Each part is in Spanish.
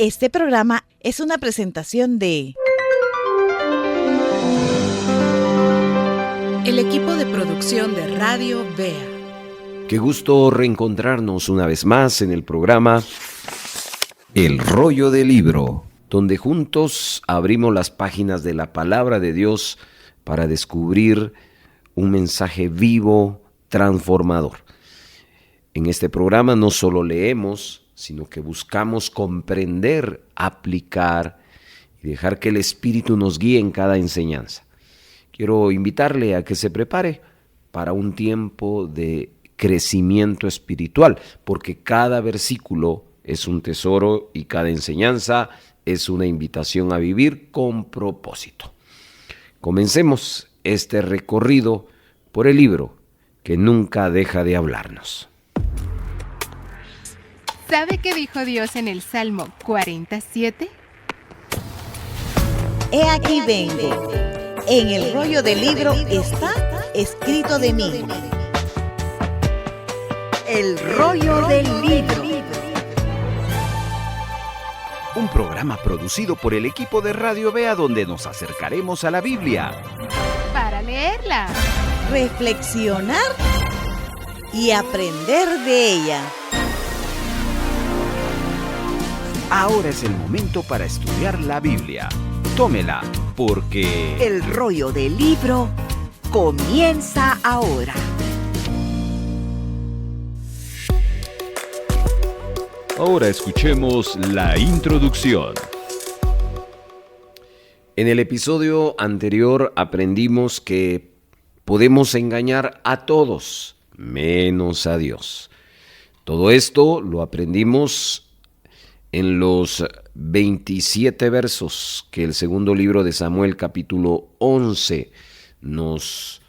Este programa es una presentación de el equipo de producción de Radio Bea. Qué gusto reencontrarnos una vez más en el programa El Rollo del Libro, donde juntos abrimos las páginas de la Palabra de Dios para descubrir un mensaje vivo, transformador. En este programa no solo leemos, sino que buscamos comprender, aplicar y dejar que el Espíritu nos guíe en cada enseñanza. Quiero invitarle a que se prepare para un tiempo de crecimiento espiritual, porque cada versículo es un tesoro y cada enseñanza es una invitación a vivir con propósito. Comencemos este recorrido por el libro que nunca deja de hablarnos. ¿Sabe qué dijo Dios en el Salmo 47? He aquí vengo. En el rollo del libro está escrito de mí. El rollo del libro. Un programa producido por el equipo de Radio Bea, donde nos acercaremos a la Biblia Para leerla, Reflexionar y aprender de ella. Ahora es el momento para estudiar la Biblia. Tómela, porque El rollo del libro comienza ahora. ahora escuchemos la introducción. En el episodio anterior aprendimos que podemos engañar a todos, menos a Dios. Todo esto lo aprendimos en los 27 versos que el segundo libro de Samuel, capítulo 11, nos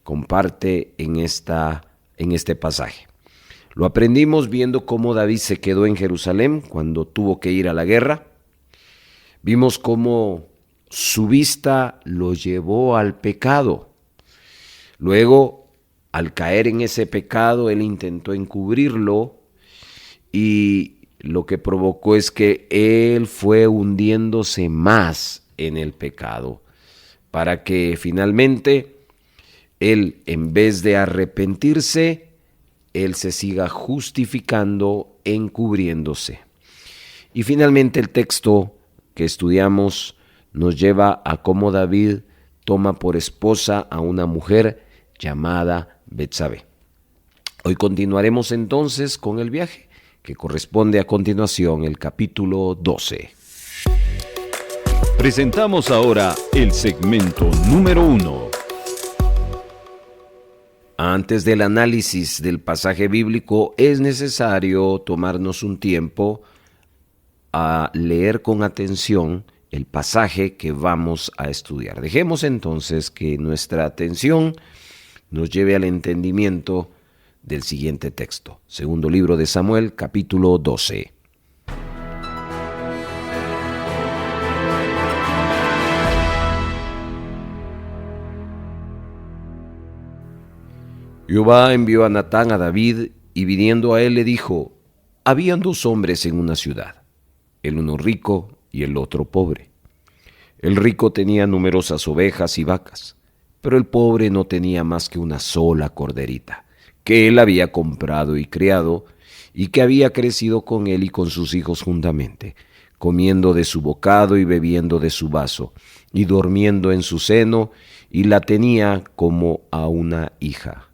comparte en este pasaje. Lo aprendimos viendo cómo David se quedó en Jerusalén cuando tuvo que ir a la guerra. Vimos cómo su vista lo llevó al pecado. Luego, al caer en ese pecado, él intentó encubrirlo y lo que provocó es que él fue hundiéndose más en el pecado, para que finalmente él, en vez de arrepentirse, él se siga justificando, encubriéndose. Y finalmente el texto que estudiamos nos lleva a cómo David toma por esposa a una mujer llamada Betsabé. Hoy continuaremos entonces con el viaje que corresponde a continuación el capítulo 12. Presentamos ahora el segmento número 1. Antes del análisis del pasaje bíblico es necesario tomarnos un tiempo a leer con atención el pasaje que vamos a estudiar. Dejemos entonces que nuestra atención nos lleve al entendimiento del siguiente texto. Segundo libro de Samuel, capítulo 12. Jehová envió a Natán a David y viniendo a él le dijo: habían dos hombres en una ciudad, el uno rico y el otro pobre. El rico tenía numerosas ovejas y vacas, pero el pobre no tenía más que una sola corderita, que él había comprado y criado, y que había crecido con él y con sus hijos juntamente, comiendo de su bocado y bebiendo de su vaso, y durmiendo en su seno, y la tenía como a una hija.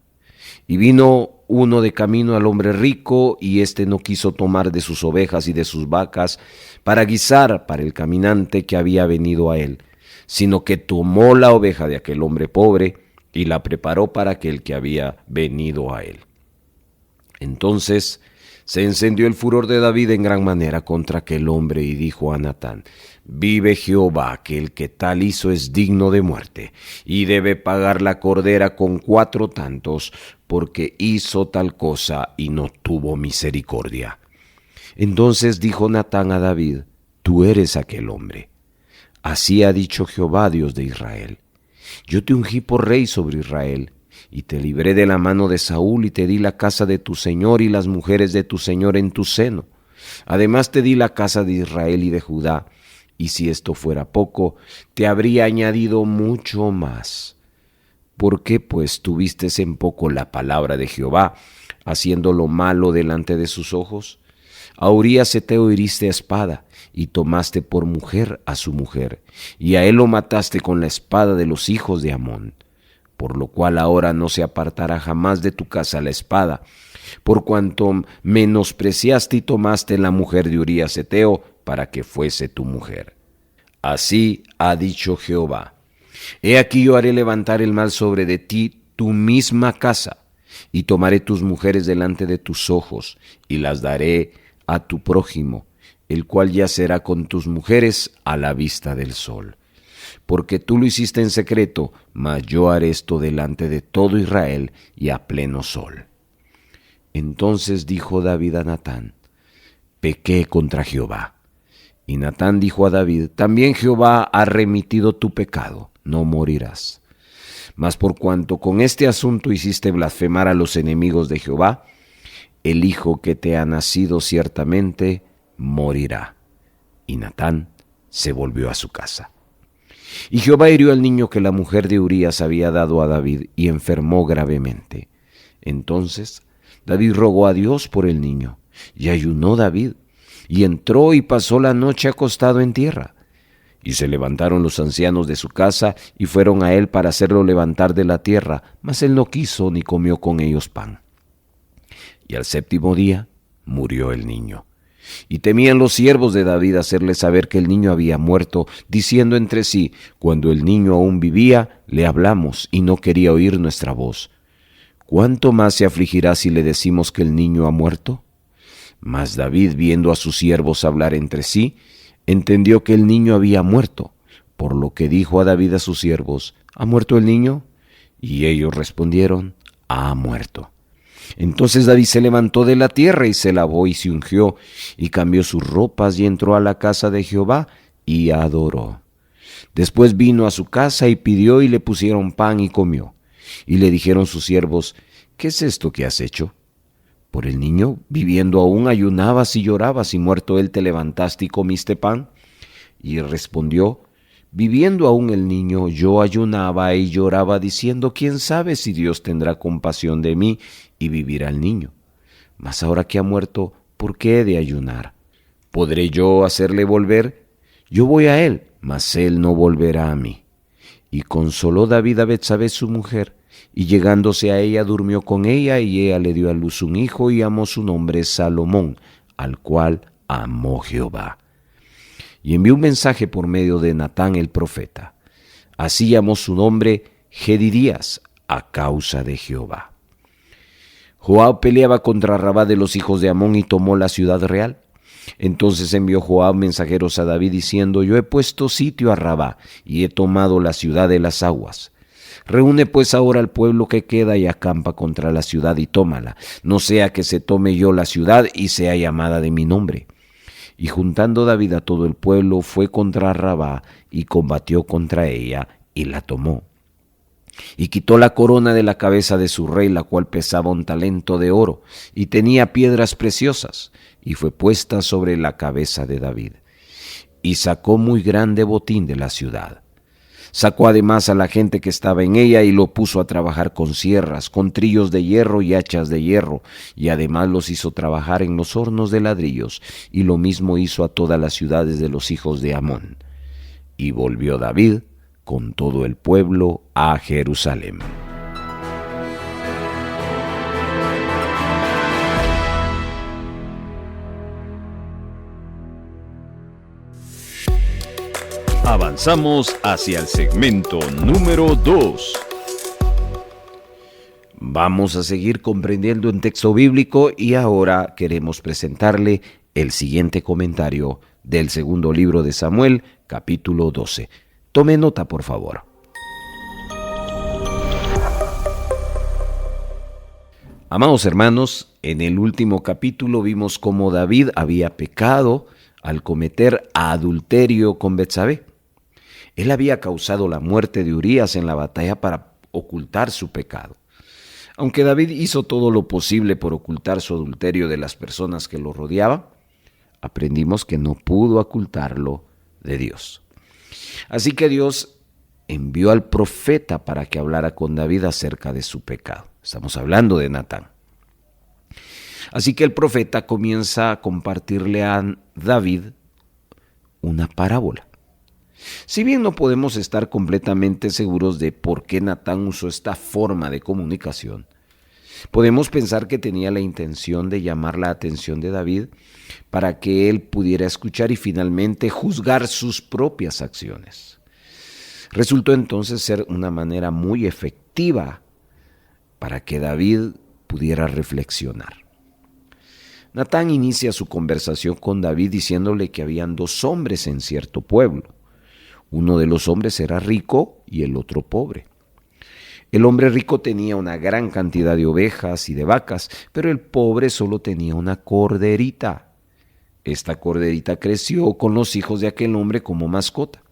Y vino uno de camino al hombre rico, y éste no quiso tomar de sus ovejas y de sus vacas para guisar para el caminante que había venido a él, sino que tomó la oveja de aquel hombre pobre y la preparó para aquel que había venido a él. Entonces se encendió el furor de David en gran manera contra aquel hombre y dijo a Natán: vive Jehová, que el que tal hizo es digno de muerte, y debe pagar la cordera con 4 tantos, porque hizo tal cosa y no tuvo misericordia. Entonces dijo Natán a David: tú eres aquel hombre. Así ha dicho Jehová, Dios de Israel: yo te ungí por rey sobre Israel, y te libré de la mano de Saúl, y te di la casa de tu señor y las mujeres de tu señor en tu seno. Además te di la casa de Israel y de Judá, y si esto fuera poco, te habría añadido mucho más. ¿Por qué pues tuviste en poco la palabra de Jehová, haciendo lo malo delante de sus ojos? A Urías heteo heriste a espada, y tomaste por mujer a su mujer, y a él lo mataste con la espada de los hijos de Amón. Por lo cual ahora no se apartará jamás de tu casa la espada, por cuanto menospreciaste y tomaste la mujer de Urías heteo para que fuese tu mujer. Así ha dicho Jehová: He aquí yo haré levantar el mal sobre de ti tu misma casa, y tomaré tus mujeres delante de tus ojos, y las daré a tu prójimo, el cual yacerá con tus mujeres a la vista del sol. Porque tú lo hiciste en secreto, mas yo haré esto delante de todo Israel y a pleno sol. Entonces dijo David a Natán: Pequé contra Jehová. Y Natán dijo a David: También Jehová ha remitido tu pecado, no morirás. Mas por cuanto con este asunto hiciste blasfemar a los enemigos de Jehová, el hijo que te ha nacido ciertamente morirá. Y Natán se volvió a su casa. Y Jehová hirió al niño que la mujer de Urías había dado a David, y enfermó gravemente. Entonces David rogó a Dios por el niño, y ayunó David, y entró y pasó la noche acostado en tierra. Y se levantaron los ancianos de su casa, y fueron a él para hacerlo levantar de la tierra, mas él no quiso ni comió con ellos pan. Y al séptimo día murió el niño. Y temían los siervos de David hacerle saber que el niño había muerto, diciendo entre sí: Cuando el niño aún vivía, le hablamos, y no quería oír nuestra voz. ¿Cuánto más se afligirá si le decimos que el niño ha muerto? Mas David, viendo a sus siervos hablar entre sí, entendió que el niño había muerto, por lo que dijo a David a sus siervos: ¿Ha muerto el niño? Y ellos respondieron: Ha muerto. Entonces David se levantó de la tierra y se lavó y se ungió, y cambió sus ropas y entró a la casa de Jehová y adoró. Después vino a su casa y pidió, y le pusieron pan y comió. Y le dijeron sus siervos: ¿Qué es esto que has hecho? Por el niño, viviendo aún, ayunabas y llorabas, y muerto él te levantaste y comiste pan. Y él respondió: Viviendo aún el niño, yo ayunaba y lloraba, diciendo: ¿Quién sabe si Dios tendrá compasión de mí y vivirá el niño? Mas ahora que ha muerto, ¿por qué he de ayunar? ¿Podré yo hacerle volver? Yo voy a él, mas él no volverá a mí. Y consoló David a Betsabé su mujer, y llegándose a ella durmió con ella, y ella le dio a luz un hijo, y llamó su nombre Salomón, al cual amó Jehová. Y envió un mensaje por medio de Natán el profeta. Así llamó su nombre Jedidías, a causa de Jehová. Joab peleaba contra Rabá de los hijos de Amón y tomó la ciudad real. Entonces envió Joab mensajeros a David diciendo: Yo he puesto sitio a Rabá y he tomado la ciudad de las aguas. Reúne pues ahora al pueblo que queda y acampa contra la ciudad y tómala, no sea que se tome yo la ciudad y sea llamada de mi nombre. Y juntando David a todo el pueblo, fue contra Rabá y combatió contra ella y la tomó. Y quitó la corona de la cabeza de su rey, la cual pesaba 1 talento de oro, y tenía piedras preciosas, y fue puesta sobre la cabeza de David. Y sacó muy grande botín de la ciudad. Sacó además a la gente que estaba en ella y lo puso a trabajar con sierras, con trillos de hierro y hachas de hierro, y además los hizo trabajar en los hornos de ladrillos, y lo mismo hizo a todas las ciudades de los hijos de Amón. Y volvió David con todo el pueblo a Jerusalén. Avanzamos hacia el segmento número 2. Vamos a seguir comprendiendo un texto bíblico y ahora queremos presentarle el siguiente comentario del segundo libro de Samuel, capítulo 12. Tome nota, por favor. Amados hermanos, en el último capítulo vimos cómo David había pecado al cometer adulterio con Betsabé. Él había causado la muerte de Urías en la batalla para ocultar su pecado. Aunque David hizo todo lo posible por ocultar su adulterio de las personas que lo rodeaban, aprendimos que no pudo ocultarlo de Dios. Así que Dios envió al profeta para que hablara con David acerca de su pecado. Estamos hablando de Natán. Así que el profeta comienza a compartirle a David una parábola. Si bien no podemos estar completamente seguros de por qué Natán usó esta forma de comunicación, podemos pensar que tenía la intención de llamar la atención de David para que él pudiera escuchar y finalmente juzgar sus propias acciones. Resultó entonces ser una manera muy efectiva para que David pudiera reflexionar. Natán inicia su conversación con David diciéndole que habían dos hombres en cierto pueblo. Uno de los hombres era rico y el otro pobre. El hombre rico tenía una gran cantidad de ovejas y de vacas, pero el pobre solo tenía una corderita. Esta corderita creció con los hijos de aquel hombre como mascota.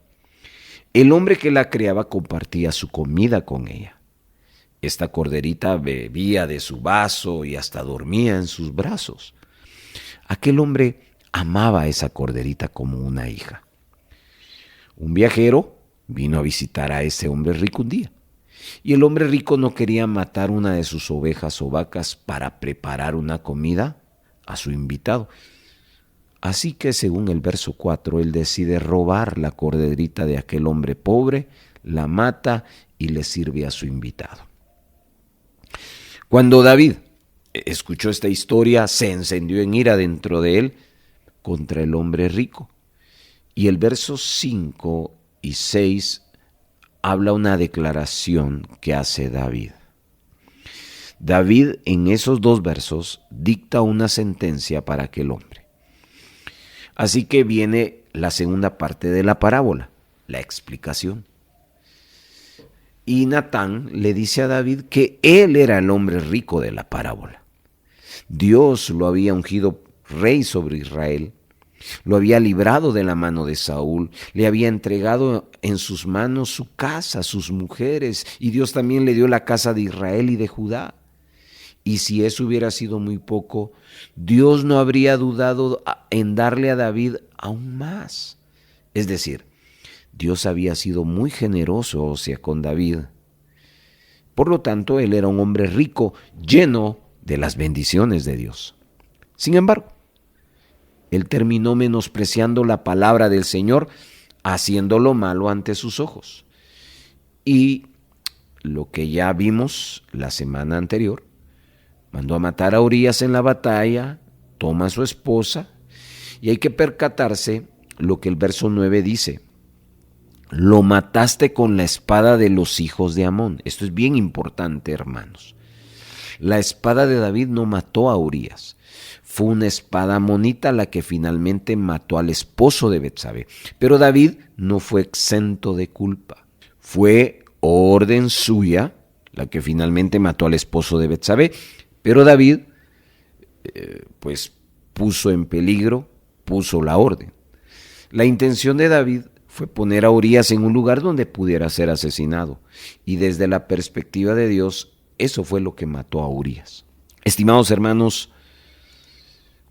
El hombre que la criaba compartía su comida con ella. Esta corderita bebía de su vaso y hasta dormía en sus brazos. Aquel hombre amaba a esa corderita como una hija. Un viajero vino a visitar a ese hombre rico un día, y el hombre rico no quería matar una de sus ovejas o vacas para preparar una comida a su invitado. Así que, según el verso 4, él decide robar la corderita de aquel hombre pobre, la mata y le sirve a su invitado. Cuando David escuchó esta historia, se encendió en ira dentro de él contra el hombre rico. Y el verso 5 y 6 habla una declaración que hace David. David en esos dos versos dicta una sentencia para aquel hombre. Así que viene la segunda parte de la parábola, la explicación. Y Natán le dice a David que él era el hombre rico de la parábola. Dios lo había ungido rey sobre Israel, lo había librado de la mano de Saúl, le había entregado en sus manos su casa, sus mujeres, y Dios también le dio la casa de Israel y de Judá. Y si eso hubiera sido muy poco, Dios no habría dudado en darle a David aún más. Es decir, Dios había sido muy generoso con David. Por lo tanto, él era un hombre rico, lleno de las bendiciones de Dios. Sin embargo, él terminó menospreciando la palabra del Señor, haciendo lo malo ante sus ojos. Y lo que ya vimos la semana anterior, mandó a matar a Urías en la batalla, toma a su esposa, y hay que percatarse lo que el verso 9 dice. Lo mataste con la espada de los hijos de Amón. Esto es bien importante, hermanos. La espada de David no mató a Urías. Fue una espada amonita la que finalmente mató al esposo de Betsabé. Pero David no fue exento de culpa. Fue orden suya la que finalmente mató al esposo de Betsabé. Pero David, puso en peligro, puso la orden. La intención de David fue poner a Urías en un lugar donde pudiera ser asesinado. Y desde la perspectiva de Dios, eso fue lo que mató a Urías. Estimados hermanos,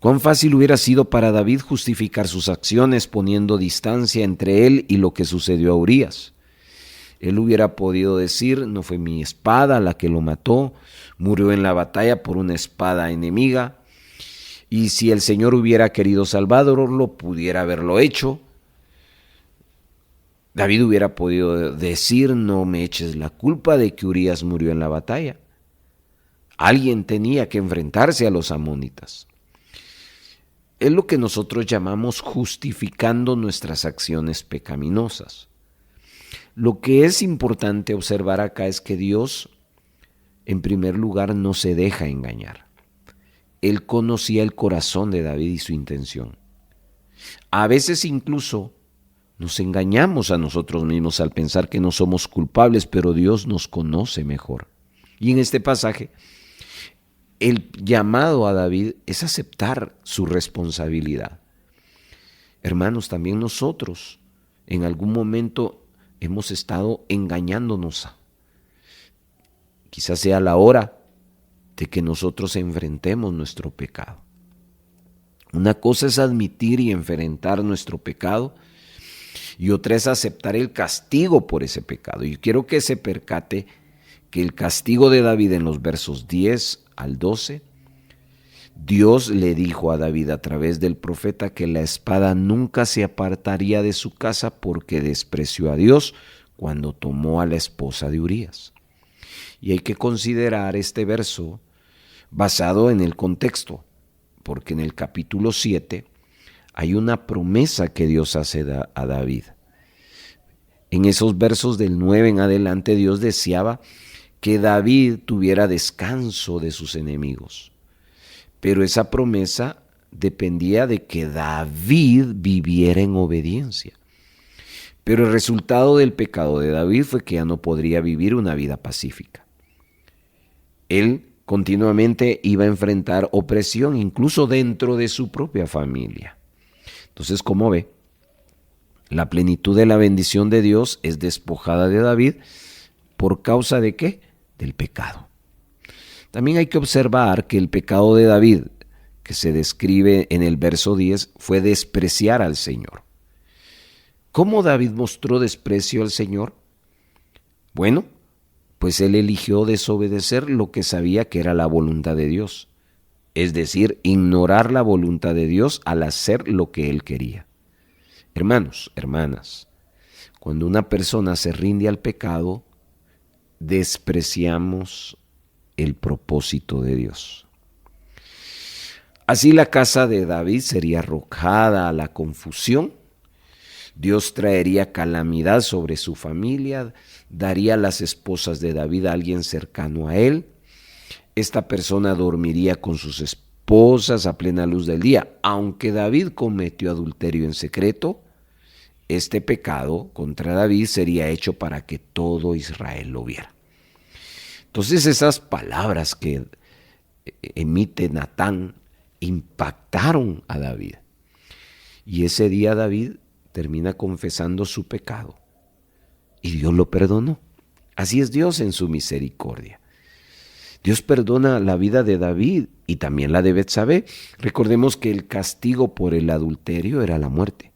cuán fácil hubiera sido para David justificar sus acciones poniendo distancia entre él y lo que sucedió a Urías. Él hubiera podido decir, no fue mi espada la que lo mató, murió en la batalla por una espada enemiga, y si el Señor hubiera querido salvarlo, pudiera haberlo hecho. David hubiera podido decir, no me eches la culpa de que Urías murió en la batalla. Alguien tenía que enfrentarse a los amonitas. Es lo que nosotros llamamos justificando nuestras acciones pecaminosas. Lo que es importante observar acá es que Dios, en primer lugar, no se deja engañar. Él conocía el corazón de David y su intención. A veces incluso nos engañamos a nosotros mismos al pensar que no somos culpables, pero Dios nos conoce mejor. Y en este pasaje, el llamado a David es aceptar su responsabilidad. Hermanos, también nosotros en algún momento hemos estado engañándonos. Quizás sea la hora de que nosotros enfrentemos nuestro pecado. Una cosa es admitir y enfrentar nuestro pecado y otra es aceptar el castigo por ese pecado. Y quiero que se percate que el castigo de David en los versos 10 al 12, Dios le dijo a David a través del profeta que la espada nunca se apartaría de su casa porque despreció a Dios cuando tomó a la esposa de Urías. Y hay que considerar este verso basado en el contexto, porque en el capítulo 7 hay una promesa que Dios hace a David. En esos versos del 9 en adelante, Dios deseaba que David tuviera descanso de sus enemigos. Pero esa promesa dependía de que David viviera en obediencia. Pero el resultado del pecado de David fue que ya no podría vivir una vida pacífica. Él continuamente iba a enfrentar opresión, incluso dentro de su propia familia. Entonces, como ve, la plenitud de la bendición de Dios es despojada de David ¿por causa de qué? Del pecado. También hay que observar que el pecado de David, que se describe en el verso 10, fue despreciar al Señor. ¿Cómo David mostró desprecio al Señor? Bueno, pues él eligió desobedecer lo que sabía que era la voluntad de Dios, es decir, ignorar la voluntad de Dios al hacer lo que él quería. Hermanos, hermanas, cuando una persona se rinde al pecado, despreciamos el propósito de Dios. Así la casa de David sería arrojada a la confusión. Dios traería calamidad sobre su familia, daría las esposas de David a alguien cercano a él. Esta persona dormiría con sus esposas a plena luz del día. Aunque David cometió adulterio en secreto, este pecado contra David sería hecho para que todo Israel lo viera. Entonces esas palabras que emite Natán impactaron a David. Y ese día David termina confesando su pecado y Dios lo perdonó. Así es Dios en su misericordia. Dios perdona la vida de David y también la de Betsabé. Recordemos que el castigo por el adulterio era la muerte.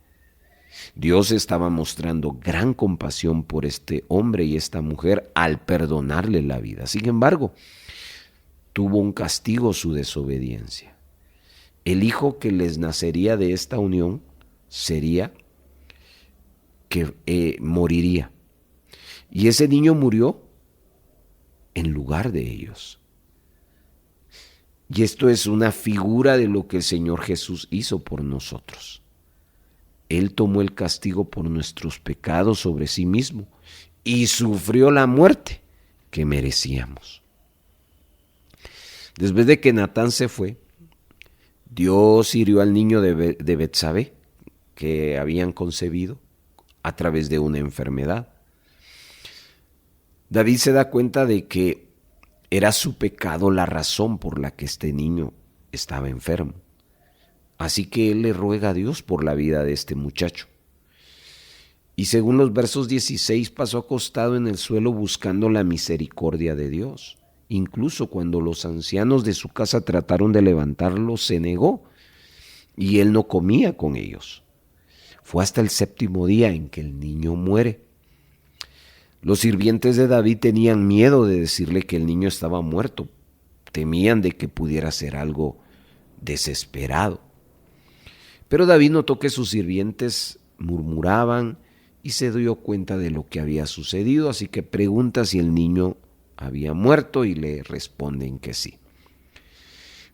Dios estaba mostrando gran compasión por este hombre y esta mujer al perdonarle la vida. Sin embargo, tuvo un castigo su desobediencia. El hijo que les nacería de esta unión sería que moriría. Y ese niño murió en lugar de ellos. Y esto es una figura de lo que el Señor Jesús hizo por nosotros. Él tomó el castigo por nuestros pecados sobre sí mismo y sufrió la muerte que merecíamos. Después de que Natán se fue, Dios hirió al niño de Betsabé que habían concebido a través de una enfermedad. David se da cuenta de que era su pecado la razón por la que este niño estaba enfermo. Así que él le ruega a Dios por la vida de este muchacho. Y según los versos 16, pasó acostado en el suelo buscando la misericordia de Dios. Incluso cuando los ancianos de su casa trataron de levantarlo, se negó y él no comía con ellos. Fue hasta el 7º día en que el niño muere. Los sirvientes de David tenían miedo de decirle que el niño estaba muerto. Temían de que pudiera ser algo desesperado. Pero David notó que sus sirvientes murmuraban y se dio cuenta de lo que había sucedido, así que pregunta si el niño había muerto y le responden que sí.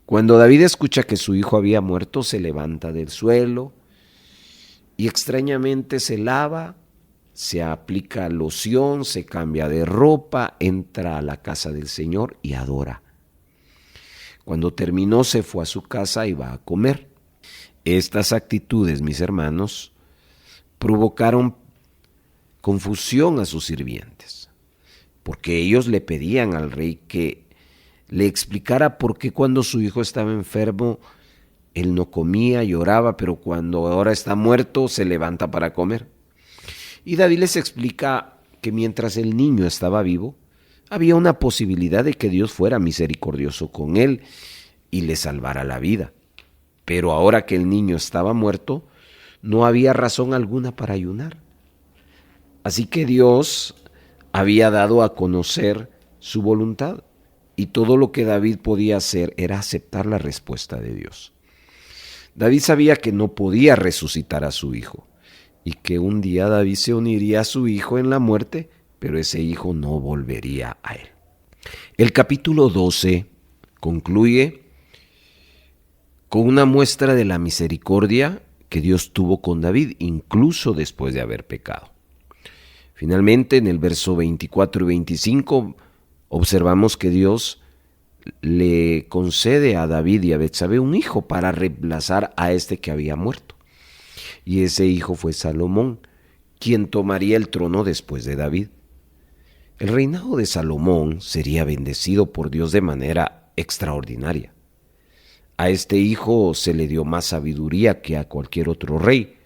Cuando David escucha que su hijo había muerto, se levanta del suelo y extrañamente se lava, se aplica loción, se cambia de ropa, entra a la casa del Señor y adora. Cuando terminó, se fue a su casa y va a comer. Estas actitudes, mis hermanos, provocaron confusión a sus sirvientes, porque ellos le pedían al rey que le explicara por qué cuando su hijo estaba enfermo, él no comía, lloraba, pero cuando ahora está muerto, se levanta para comer. Y David les explica que mientras el niño estaba vivo, había una posibilidad de que Dios fuera misericordioso con él y le salvara la vida. Pero ahora que el niño estaba muerto, no había razón alguna para ayunar. Así que Dios había dado a conocer su voluntad, y todo lo que David podía hacer era aceptar la respuesta de Dios. David sabía que no podía resucitar a su hijo, y que un día David se uniría a su hijo en la muerte, pero ese hijo no volvería a él. El capítulo 12 concluye con una muestra de la misericordia que Dios tuvo con David, incluso después de haber pecado. Finalmente, en el verso 24 y 25, observamos que Dios le concede a David y a Betsabé un hijo para reemplazar a este que había muerto. Y ese hijo fue Salomón, quien tomaría el trono después de David. El reinado de Salomón sería bendecido por Dios de manera extraordinaria. A este hijo se le dio más sabiduría que a cualquier otro rey,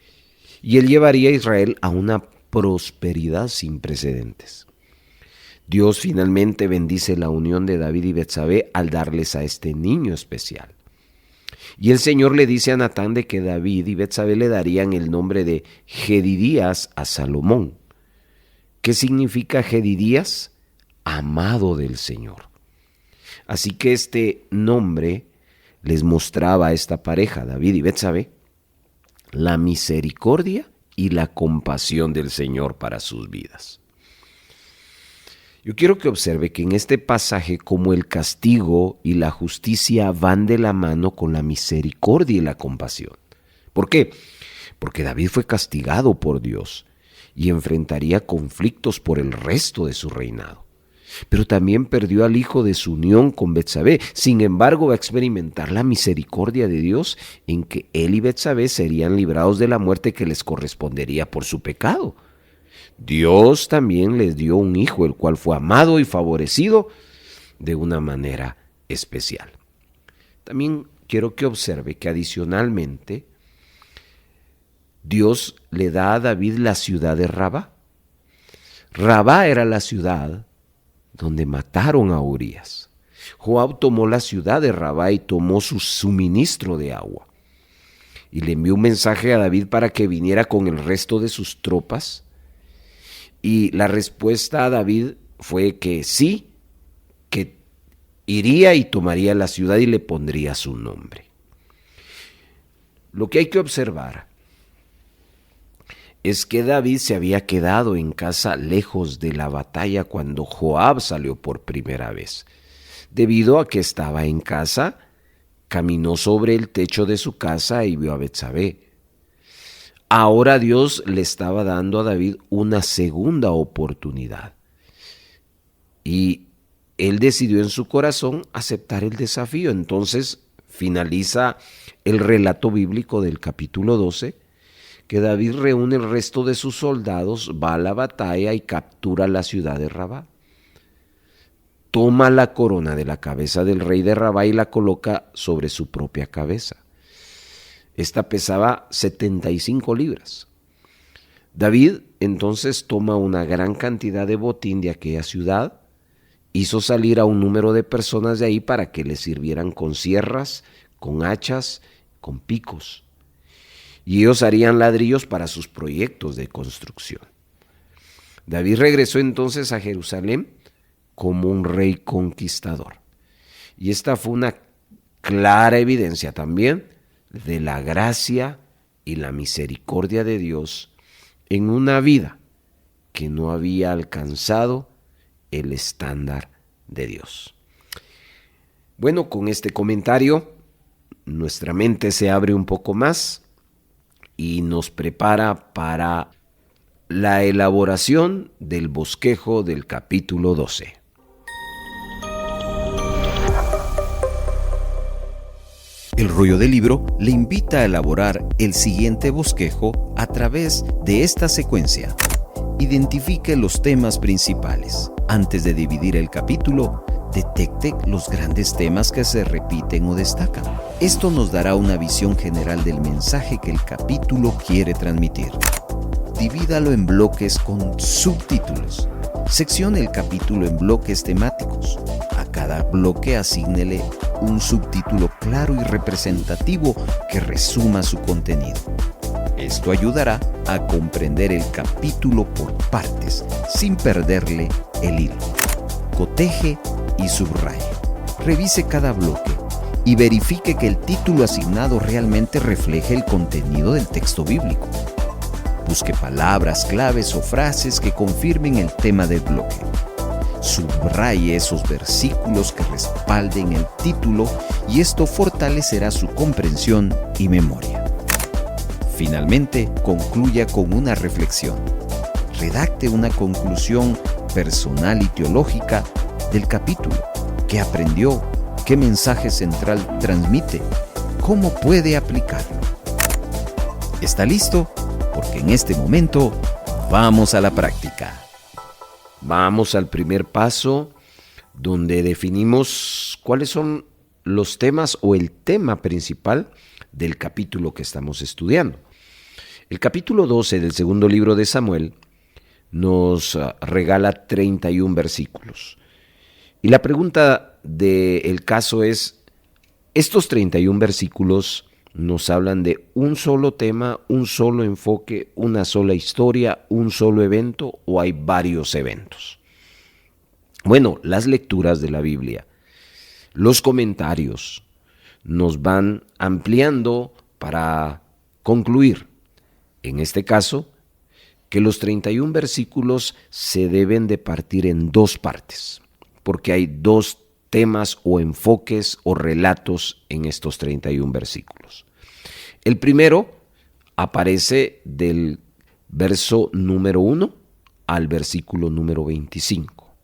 y él llevaría a Israel a una prosperidad sin precedentes. Dios finalmente bendice la unión de David y Betsabé al darles a este niño especial. Y el Señor le dice a Natán de que David y Betsabé le darían el nombre de Jedidías a Salomón. ¿Qué significa Jedidías? Amado del Señor. Así que este nombre les mostraba a esta pareja, David y Betsabé, la misericordia y la compasión del Señor para sus vidas. Yo quiero que observe que en este pasaje, como el castigo y la justicia van de la mano con la misericordia y la compasión. ¿Por qué? Porque David fue castigado por Dios y enfrentaría conflictos por el resto de su reinado. Pero también perdió al hijo de su unión con Betsabé. Sin embargo, va a experimentar la misericordia de Dios en que él y Betsabé serían librados de la muerte que les correspondería por su pecado. Dios también les dio un hijo, el cual fue amado y favorecido de una manera especial. También quiero que observe que adicionalmente Dios le da a David la ciudad de Rabá. Rabá era la ciudad donde mataron a Urías. Joab tomó la ciudad de Rabá y tomó su suministro de agua. Y le envió un mensaje a David para que viniera con el resto de sus tropas. Y la respuesta a David fue que sí, que iría y tomaría la ciudad y le pondría su nombre. Lo que hay que observar es que David se había quedado en casa lejos de la batalla cuando Joab salió por primera vez. Debido a que estaba en casa, caminó sobre el techo de su casa y vio a Betsabé. Ahora Dios le estaba dando a David una segunda oportunidad. Y él decidió en su corazón aceptar el desafío. Entonces finaliza el relato bíblico del capítulo 12, que David reúne el resto de sus soldados, va a la batalla y captura la ciudad de Rabá. Toma la corona de la cabeza del rey de Rabá y la coloca sobre su propia cabeza. Esta pesaba 75 libras. David entonces toma una gran cantidad de botín de aquella ciudad, hizo salir a un número de personas de ahí para que le sirvieran con sierras, con hachas, con picos. Y ellos harían ladrillos para sus proyectos de construcción. David regresó entonces a Jerusalén como un rey conquistador. Y esta fue una clara evidencia también de la gracia y la misericordia de Dios en una vida que no había alcanzado el estándar de Dios. Bueno, con este comentario nuestra mente se abre un poco más y nos prepara para la elaboración del bosquejo del capítulo 12. El Rollo del Libro le invita a elaborar el siguiente bosquejo a través de esta secuencia. Identifique los temas principales. Antes de dividir el capítulo, detecte los grandes temas que se repiten o destacan. Esto nos dará una visión general del mensaje que el capítulo quiere transmitir. Divídalo en bloques con subtítulos. Seccione el capítulo en bloques temáticos. A cada bloque asígnele un subtítulo claro y representativo que resuma su contenido. Esto ayudará a comprender el capítulo por partes, sin perderle el hilo. Coteje y subraye. Revise cada bloque y verifique que el título asignado realmente refleje el contenido del texto bíblico. Busque palabras claves o frases que confirmen el tema del bloque. Subraye esos versículos que respalden el título y esto fortalecerá su comprensión y memoria. Finalmente, concluya con una reflexión. Redacte una conclusión personal y teológica del capítulo. ¿Qué aprendió? ¿Qué mensaje central transmite? ¿Cómo puede aplicarlo? ¿Está listo? Porque en este momento vamos a la práctica. Vamos al primer paso, donde definimos cuáles son los temas o el tema principal del capítulo que estamos estudiando. El capítulo 12 del segundo libro de Samuel nos regala 31 versículos. Y la pregunta del caso es, ¿estos 31 versículos nos hablan de un solo tema, un solo enfoque, una sola historia, un solo evento o hay varios eventos? Bueno, las lecturas de la Biblia, los comentarios nos van ampliando para concluir, en este caso, que los 31 versículos se deben de partir en dos partes, porque hay dos temas o enfoques o relatos en estos 31 versículos. El primero aparece del verso número 1 al versículo número 25.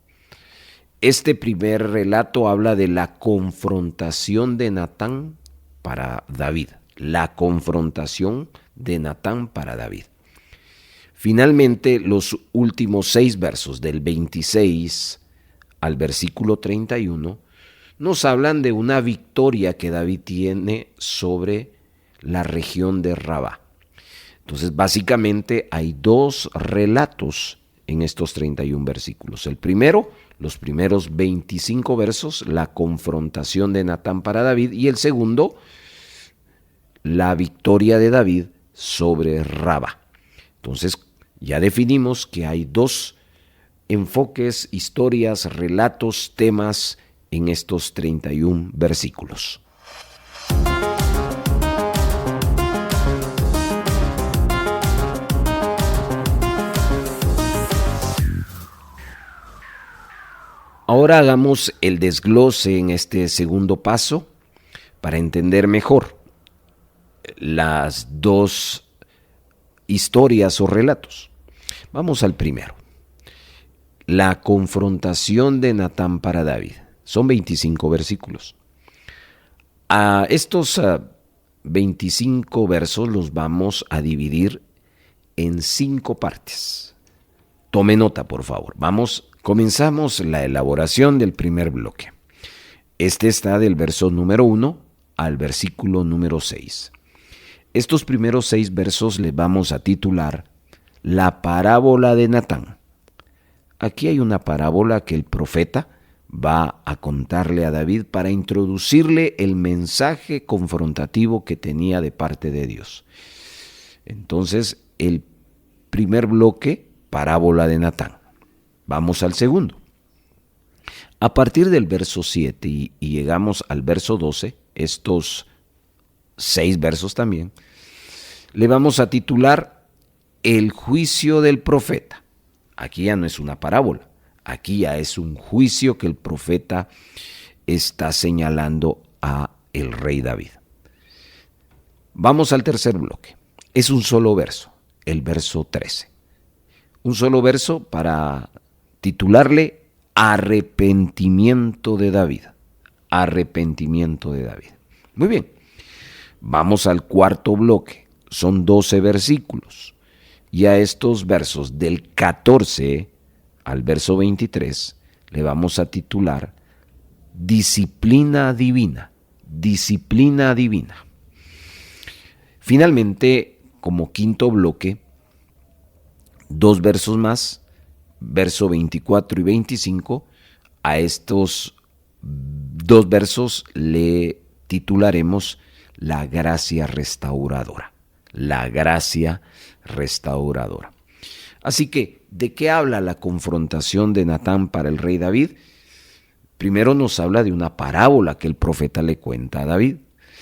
Este primer relato habla de la confrontación de Natán para David. La confrontación de Natán para David. Finalmente, los últimos 6 versos del 26 al versículo 31 nos hablan de una victoria que David tiene sobre la región de Rabá. Entonces, básicamente hay dos relatos en estos 31 versículos. El primero, los primeros 25 versos, la confrontación de Natán para David, y el segundo, la victoria de David sobre Rabá. Entonces, ya definimos que hay dos enfoques, historias, relatos, temas en estos 31 versículos. Ahora hagamos el desglose en este segundo paso para entender mejor las dos historias o relatos. Vamos al primero. La confrontación de Natán para David. Son 25 versículos. A estos 25 versos los vamos a dividir en 5 partes. Tome nota, por favor. Comenzamos la elaboración del primer bloque. Este está del verso número 1 al versículo número 6. Estos primeros 6 versos les vamos a titular La parábola de Natán. Aquí hay una parábola que el profeta va a contarle a David para introducirle el mensaje confrontativo que tenía de parte de Dios. Entonces, el primer bloque, parábola de Natán. Vamos al segundo. A partir del verso 7 y llegamos al verso 12, estos 6 versos también, le vamos a titular El juicio del profeta. Aquí ya no es una parábola, aquí ya es un juicio que el profeta está señalando a el rey David. Vamos al tercer bloque. Es un solo verso, el verso 13. Un solo verso para titularle Arrepentimiento de David. Arrepentimiento de David. Muy bien. Vamos al cuarto bloque. Son 12 versículos. Y a estos versos del 14 al verso 23 le vamos a titular Disciplina divina. Disciplina divina. Finalmente, como quinto bloque, 2 versos más, verso 24 y 25, a estos 2 versos le titularemos la gracia restauradora. La gracia restauradora. Así que, ¿de qué habla la confrontación de Natán para el rey David? Primero nos habla de una parábola que el profeta le cuenta a David.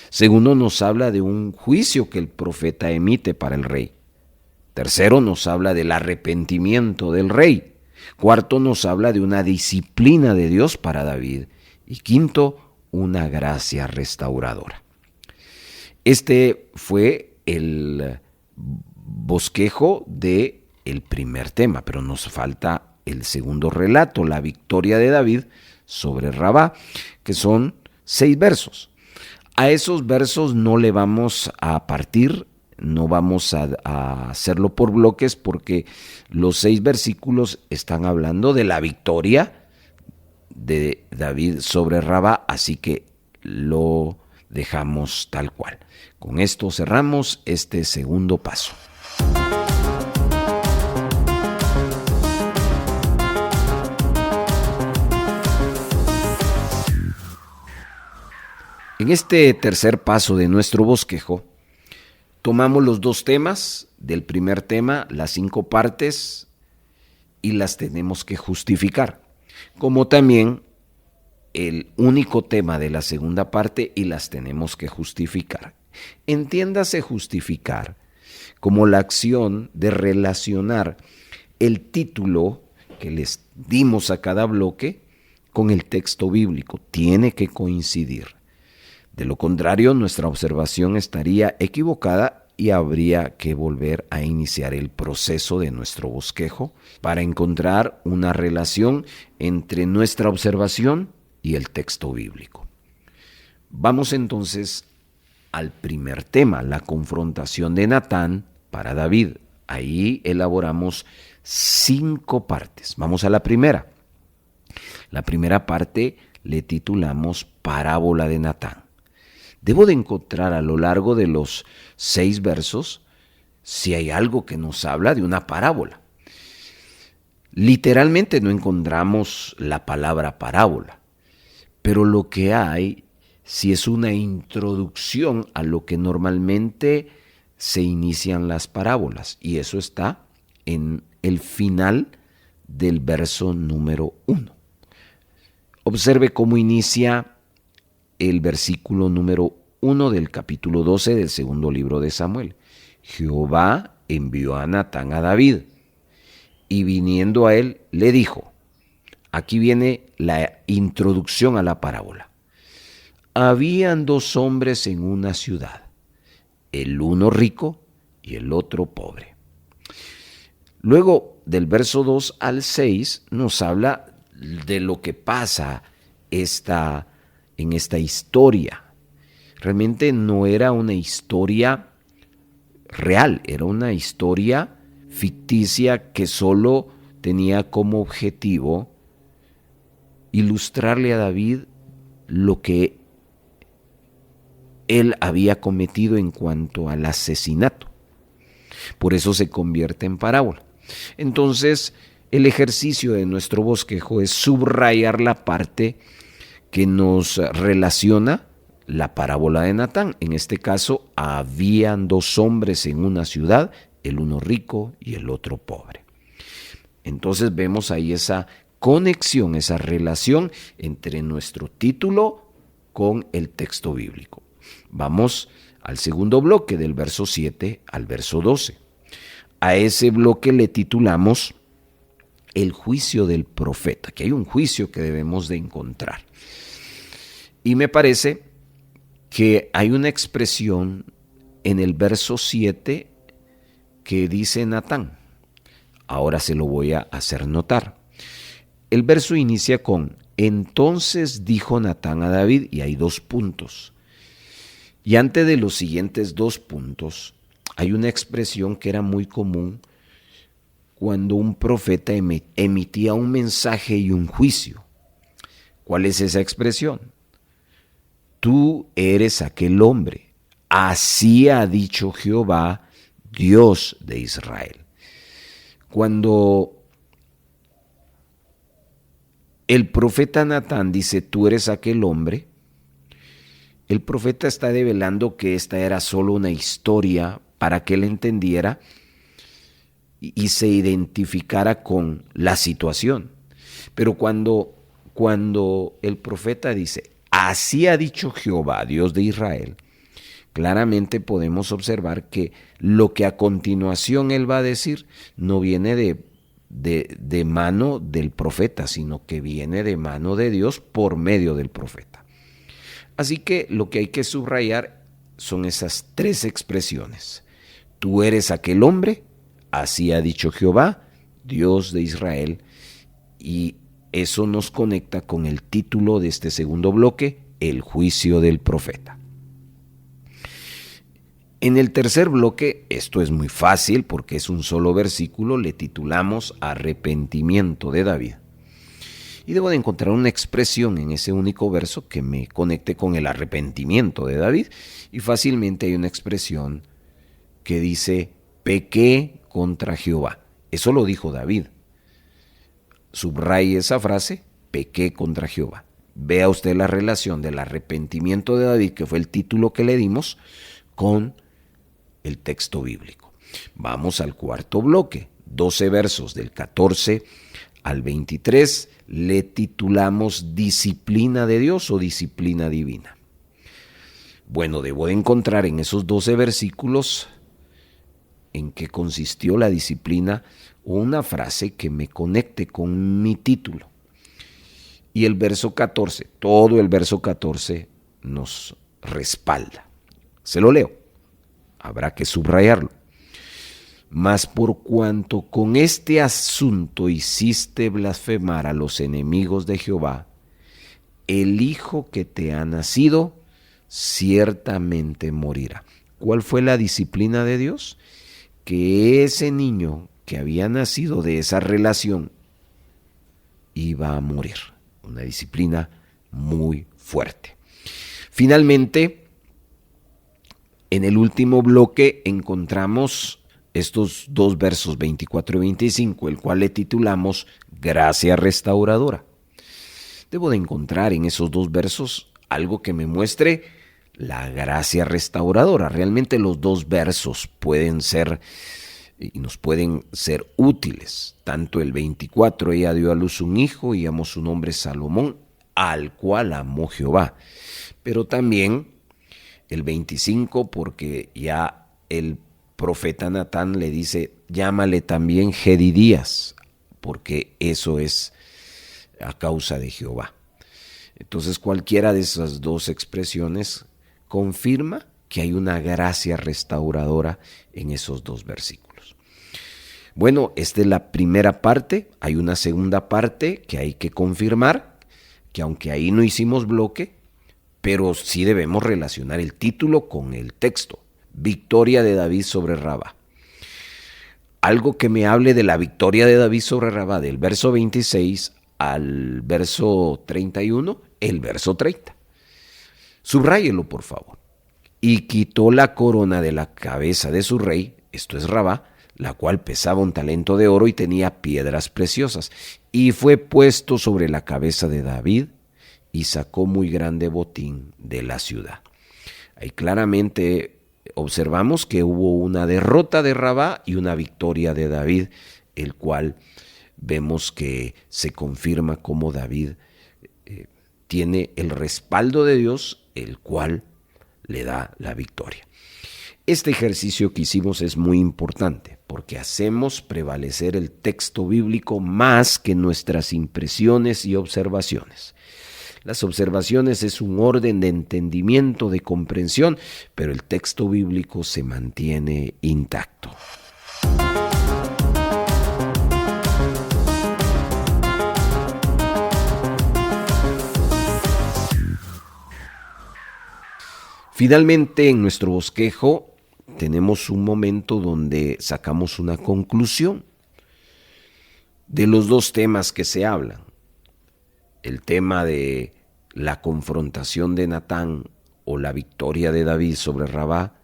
Segundo, nos habla de un juicio que el profeta emite para el rey. Tercero, nos habla del arrepentimiento del rey. Cuarto, nos habla de una disciplina de Dios para David. Y quinto, una gracia restauradora. Este fue el bosquejo del primer tema, pero nos falta el segundo relato, la victoria de David sobre Rabá, que son 6 versos. A esos versos no le vamos a partir, no vamos a hacerlo por bloques, porque los 6 versículos están hablando de la victoria de David sobre Rabá, así que lo dejamos tal cual. Con esto cerramos este segundo paso. En este tercer paso de nuestro bosquejo, tomamos los 2 temas del primer tema, las 5 partes, y las tenemos que justificar, como también el único tema de la segunda parte, y las tenemos que justificar. Entiéndase justificar como la acción de relacionar el título que les dimos a cada bloque con el texto bíblico. Tiene que coincidir. De lo contrario, nuestra observación estaría equivocada y habría que volver a iniciar el proceso de nuestro bosquejo para encontrar una relación entre nuestra observación y el texto bíblico. Vamos entonces al primer tema, la confrontación de Natán para David. Ahí elaboramos 5 partes. Vamos a la primera. La primera parte le titulamos Parábola de Natán. Debo de encontrar a lo largo de los 6 versos si hay algo que nos habla de una parábola. Literalmente no encontramos la palabra parábola, pero lo que hay si es una introducción a lo que normalmente se inician las parábolas, y eso está en el final del verso número 1. Observe cómo inicia el versículo número 1 del capítulo 12 del segundo libro de Samuel. Jehová envió a Natán a David, y viniendo a él le dijo. Aquí viene la introducción a la parábola. Habían 2 hombres en una ciudad, el uno rico y el otro pobre. Luego, del verso 2 al 6, nos habla de lo que pasa en esta historia. Realmente no era una historia real, era una historia ficticia que solo tenía como objetivo ilustrarle a David lo que él había cometido en cuanto al asesinato. Por eso se convierte en parábola. Entonces, el ejercicio de nuestro bosquejo es subrayar la parte que nos relaciona la parábola de Natán. En este caso, habían 2 hombres en una ciudad, el uno rico y el otro pobre. Entonces vemos ahí esa conexión, esa relación entre nuestro título con el texto bíblico. Vamos al segundo bloque, del verso 7 al verso 12. A ese bloque le titulamos el juicio del profeta, que hay un juicio que debemos de encontrar. Y me parece que hay una expresión en el verso 7 que dice Natán. Ahora se lo voy a hacer notar. El verso inicia con, entonces dijo Natán a David, y hay 2 puntos. Y antes de los siguientes 2 puntos, hay una expresión que era muy común cuando un profeta emitía un mensaje y un juicio. ¿Cuál es esa expresión? Tú eres aquel hombre, así ha dicho Jehová, Dios de Israel. Cuando el profeta Natán dice, tú eres aquel hombre, el profeta está develando que esta era solo una historia para que él entendiera y se identificara con la situación. Pero cuando el profeta dice, así ha dicho Jehová, Dios de Israel, claramente podemos observar que lo que a continuación él va a decir no viene de mano del profeta, sino que viene de mano de Dios por medio del profeta. Así que lo que hay que subrayar son esas tres expresiones. Tú eres aquel hombre, así ha dicho Jehová, Dios de Israel, y eso nos conecta con el título de este segundo bloque, el juicio del profeta. En el tercer bloque, esto es muy fácil porque es un solo versículo, le titulamos Arrepentimiento de David. Y debo de encontrar una expresión en ese único verso que me conecte con el arrepentimiento de David. Y fácilmente hay una expresión que dice, pequé contra Jehová. Eso lo dijo David. Subraye esa frase, pequé contra Jehová. Vea usted la relación del arrepentimiento de David, que fue el título que le dimos, con el texto bíblico. Vamos al cuarto bloque, 12 versos del 14 al 23, le titulamos Disciplina de Dios o Disciplina Divina. Bueno, debo de encontrar en esos 12 versículos en qué consistió la disciplina o una frase que me conecte con mi título. Y el verso 14, todo el verso 14 nos respalda. Se lo leo, habrá que subrayarlo. Mas por cuanto con este asunto hiciste blasfemar a los enemigos de Jehová, el hijo que te ha nacido ciertamente morirá. ¿Cuál fue la disciplina de Dios? Que ese niño que había nacido de esa relación iba a morir. Una disciplina muy fuerte. Finalmente, en el último bloque encontramos estos dos versos 24 y 25, el cual le titulamos Gracia Restauradora. Debo de encontrar en esos dos versos algo que me muestre la gracia restauradora. Realmente los dos versos pueden ser y nos pueden ser útiles. Tanto el 24, ella dio a luz un hijo y llamó su nombre Salomón, al cual amó Jehová. Pero también el 25, porque ya el profeta Natán le dice, llámale también Jedidías, porque eso es a causa de Jehová. Entonces cualquiera de esas dos expresiones confirma que hay una gracia restauradora en esos dos versículos. Bueno, esta es la primera parte. Hay una segunda parte que hay que confirmar, que aunque ahí no hicimos bloque, pero sí debemos relacionar el título con el texto. Victoria de David sobre Rabá. Algo que me hable de la victoria de David sobre Rabá, del verso 26 al verso 31, el verso 30. Subráyelo, por favor. Y quitó la corona de la cabeza de su rey, esto es Rabá, la cual pesaba un talento de oro y tenía piedras preciosas, y fue puesto sobre la cabeza de David, y sacó muy grande botín de la ciudad. Ahí claramente observamos que hubo una derrota de Rabá y una victoria de David, el cual vemos que se confirma como David tiene el respaldo de Dios, el cual le da la victoria. Este ejercicio que hicimos es muy importante porque hacemos prevalecer el texto bíblico más que nuestras impresiones y observaciones. Las observaciones es un orden de entendimiento, de comprensión, pero el texto bíblico se mantiene intacto. Finalmente, en nuestro bosquejo tenemos un momento donde sacamos una conclusión de los dos temas que se hablan. El tema de la confrontación de Natán o la victoria de David sobre Rabá,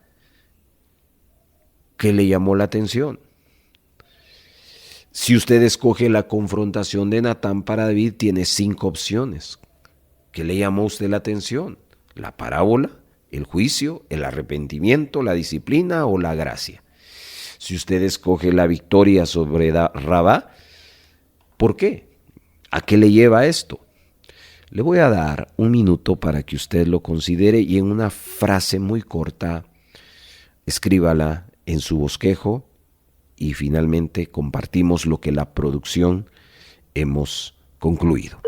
¿qué le llamó la atención? Si usted escoge la confrontación de Natán para David, tiene 5 opciones. ¿Qué le llamó a usted la atención? ¿La parábola, el juicio, el arrepentimiento, la disciplina o la gracia? Si usted escoge la victoria sobre Rabá, ¿por qué? ¿A qué le lleva esto? Le voy a dar un minuto para que usted lo considere y en una frase muy corta, escríbala en su bosquejo y finalmente compartimos lo que la producción hemos concluido.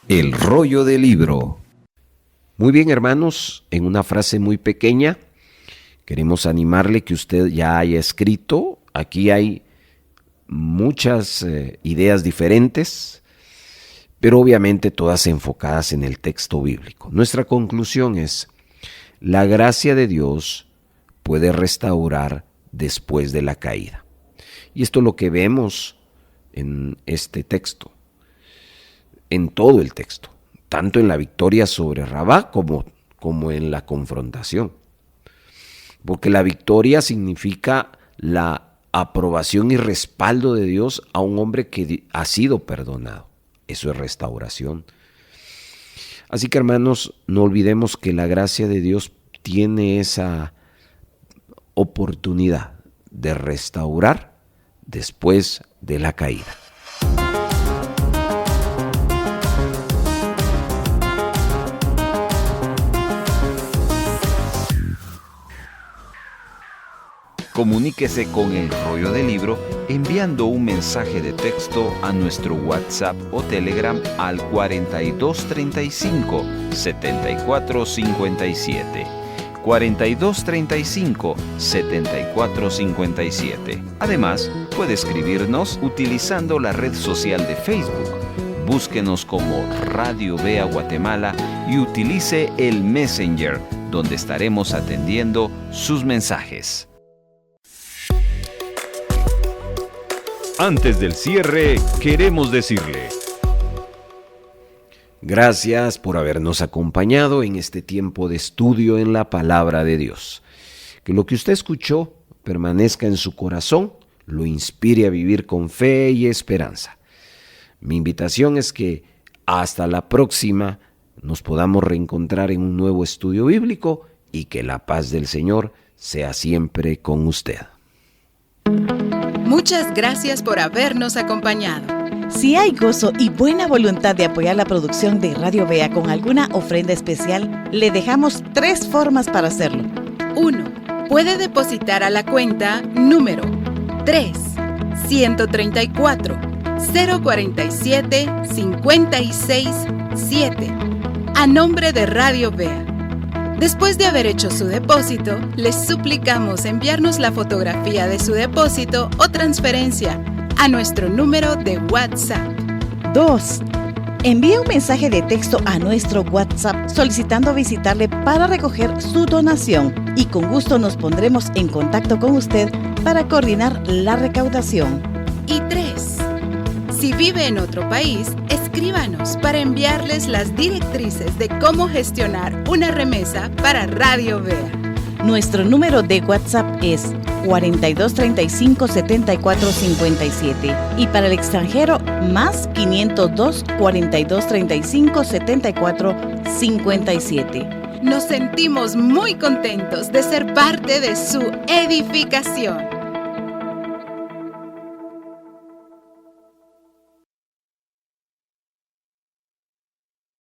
El rollo del libro. Muy bien, hermanos, en una frase muy pequeña, queremos animarle que usted ya haya escrito. Aquí hay muchas ideas diferentes, pero obviamente todas enfocadas en el texto bíblico. Nuestra conclusión es: la gracia de Dios puede restaurar después de la caída. Y esto es lo que vemos en este texto, en todo el texto, tanto en la victoria sobre Rabá como en la confrontación. Porque la victoria significa la aprobación y respaldo de Dios a un hombre que ha sido perdonado. Eso es restauración. Así que, hermanos, no olvidemos que la gracia de Dios tiene esa oportunidad de restaurar después de la caída. Comuníquese con El Rollo del Libro enviando un mensaje de texto a nuestro WhatsApp o Telegram al 4235 7457. 4235 7457. Además, puede escribirnos utilizando la red social de Facebook. Búsquenos como Radio Vea Guatemala y utilice el Messenger, donde estaremos atendiendo sus mensajes. Antes del cierre, queremos decirle: gracias por habernos acompañado en este tiempo de estudio en la Palabra de Dios. Que lo que usted escuchó permanezca en su corazón, lo inspire a vivir con fe y esperanza. Mi invitación es que hasta la próxima nos podamos reencontrar en un nuevo estudio bíblico y que la paz del Señor sea siempre con usted. Muchas gracias por habernos acompañado. Si hay gozo y buena voluntad de apoyar la producción de Radio Vea con alguna ofrenda especial, le dejamos 3 formas para hacerlo. 1. Puede depositar a la cuenta número 3-134-047-56-7 a nombre de Radio Vea. Después de haber hecho su depósito, les suplicamos enviarnos la fotografía de su depósito o transferencia a nuestro número de WhatsApp. 2. Envíe un mensaje de texto a nuestro WhatsApp solicitando visitarle para recoger su donación y con gusto nos pondremos en contacto con usted para coordinar la recaudación. Y 3. Si vive en otro país, escríbanos para enviarles las directrices de cómo gestionar una remesa para Radio Vea. Nuestro número de WhatsApp es 4235-7457 y para el extranjero más 502 4235 7457. Nos sentimos muy contentos de ser parte de su edificación.